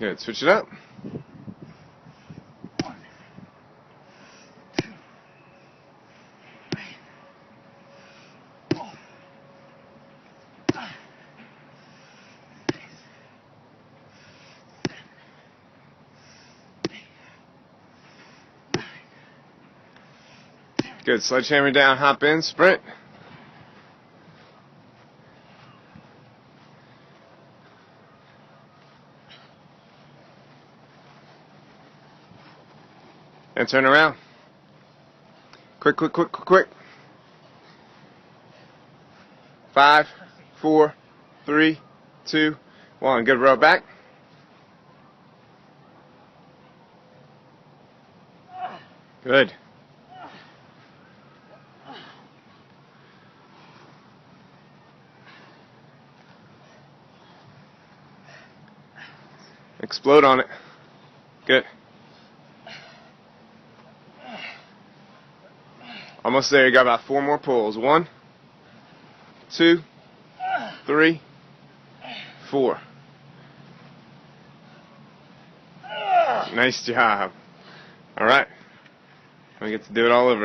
Good. Switch it up. Good. Sledgehammer down, hop in, sprint. And turn around. Quick, quick, quick, quick, quick. 5, 4, 3, 2, 1. Good. Row back. Good. Explode on it. Good. Almost there. You got about 4 more pulls. 1, 2, 3, 4. Nice job. All right. We get to do it all over.